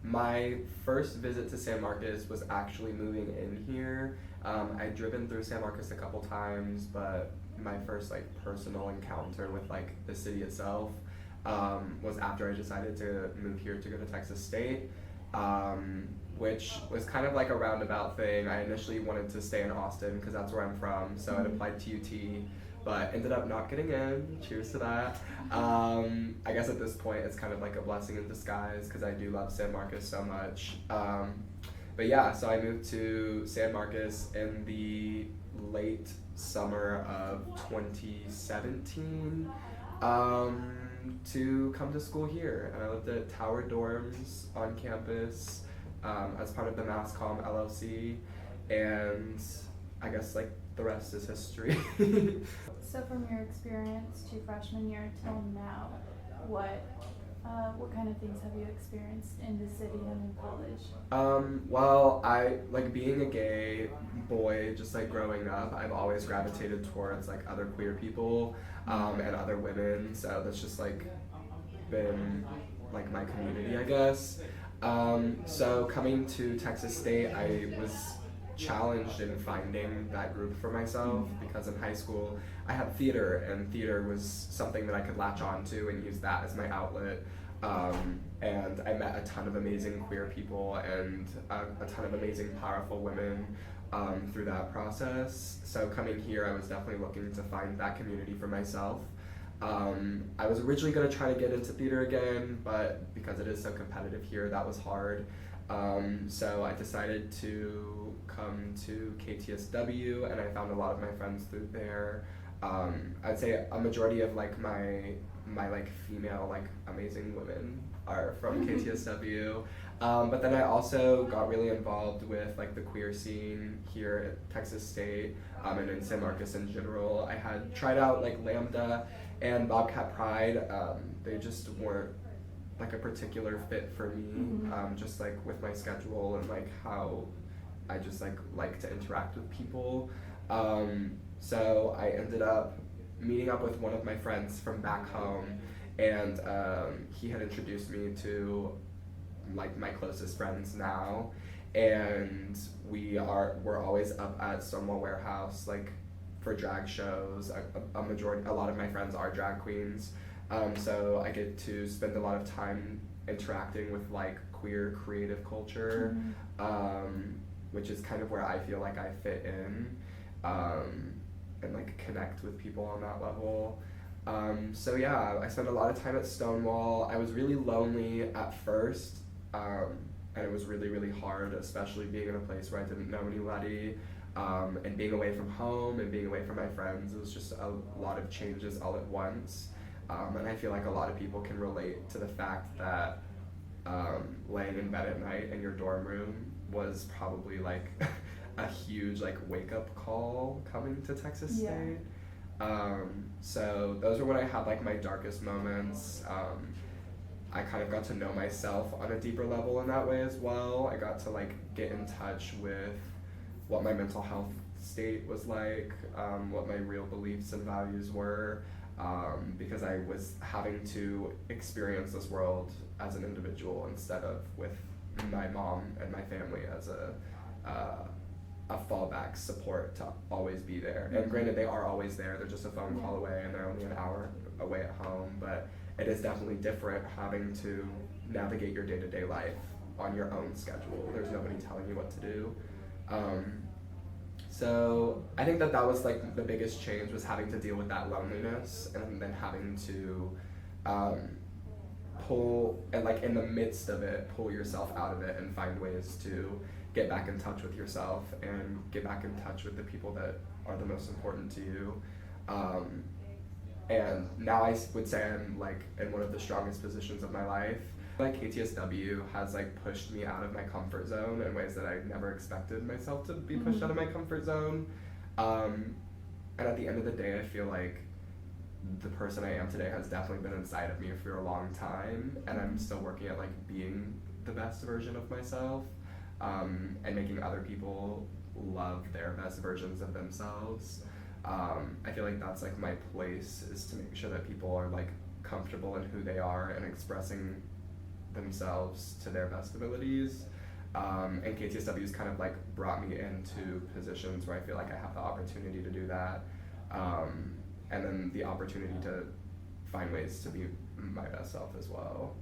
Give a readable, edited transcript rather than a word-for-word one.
My first visit to San Marcos was actually moving in here. I'd driven through San Marcos a couple times, but my first like personal encounter with like the city itself was after I decided to move here to go to Texas State, which was kind of like a roundabout thing. I initially wanted to stay in Austin because that's where I'm from, so I'd applied to UT, but ended up not getting in. Cheers to that. I guess at this point it's kind of like a blessing in disguise because I do love San Marcos so much. But yeah, so I moved to San Marcos in the late summer of 2017 to come to school here. And I lived at Tower Dorms on campus as part of the Mass Comm LLC. And I guess like the rest is history. So from your experience to freshman year till now, what kind of things have you experienced in the city and in college? Well, I like being a gay boy, just like growing up, I've always gravitated towards like other queer people and other women. So that's just like been like my community, I guess. So coming to Texas State, I was challenged in finding that group for myself because in high school I had theater, and theater was something that I could latch on to and use that as my outlet. And I met a ton of amazing queer people and a ton of amazing, powerful women through that process. So coming here, I was definitely looking to find that community for myself. I was originally going to try to get into theater again, but because it is so competitive here, that was hard. So I decided to come to KTSW, and I found a lot of my friends through there. I'd say a majority of like my like female like amazing women are from KTSW, but then I also got really involved with like the queer scene here at Texas State and in San Marcos in general. I had tried out like Lambda and Bobcat Pride. They just weren't like a particular fit for me, just like with my schedule and like how I just like to interact with people. So I ended up meeting up with one of my friends from back home, and he had introduced me to like my closest friends now, and we're always up at Stonewall Warehouse like for drag shows. A lot of my friends are drag queens, so I get to spend a lot of time interacting with like queer creative culture, which is kind of where I feel like I fit in, and like connect with people on that level. So yeah, I spent a lot of time at Stonewall. I was really lonely at first, and it was really, really hard, especially being in a place where I didn't know anybody, and being away from home and being away from my friends. It was just a lot of changes all at once. And I feel like a lot of people can relate to the fact that laying in bed at night in your dorm room was probably like a huge like wake up call coming to Texas State. So those were when I had like my darkest moments. I kind of got to know myself on a deeper level in that way as well. I got to like get in touch with what my mental health state was like, what my real beliefs and values were, because I was having to experience this world as an individual instead of with my mom and my family as a fallback support to always be there. And granted, they are always there. They're just a phone call away, and they're only an hour away at home. But it is definitely different having to navigate your day-to-day life on your own schedule. There's nobody telling you what to do. So I think that was like the biggest change, was having to deal with that loneliness, and then having to pull, and like in the midst of it, pull yourself out of it and find ways to get back in touch with yourself and get back in touch with the people that are the most important to you. And now I would say I'm like in one of the strongest positions of my life. Like KTSW has like pushed me out of my comfort zone in ways that I never expected myself to be pushed out of my comfort zone. And at the end of the day, I feel like the person I am today has definitely been inside of me for a long time, and I'm still working at like being the best version of myself, and making other people love their best versions of themselves. I feel like that's like my place, is to make sure that people are like comfortable in who they are and expressing themselves to their best abilities. And KTSW's kind of like brought me into positions where I feel like I have the opportunity to do that, and then the opportunity to find ways to be my best self as well.